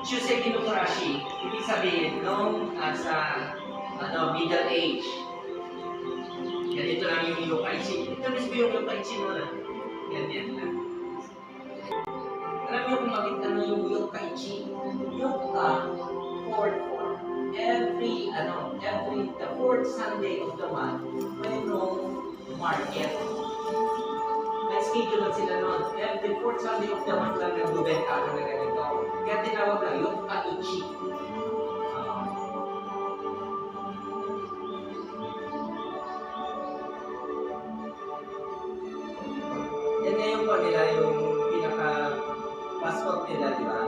Shuseki no Kurashi, ibig sabihin, nung sa middle age, ganito lang yung yokaichi. Ito mismo yung yokaichi mo na. Ganyan lang. Alam niyo kung bakit ano yung yokaichi? Yoka, fourth form. Every the fourth Sunday of the month, mayroong market. May schedule lang sila noon. Every fourth Sunday of the month lang nagbubenta ako na ganito. Kaya tinawag na yokaichi. Yan ngayon po nila yung pinaka-passport nila, di ba?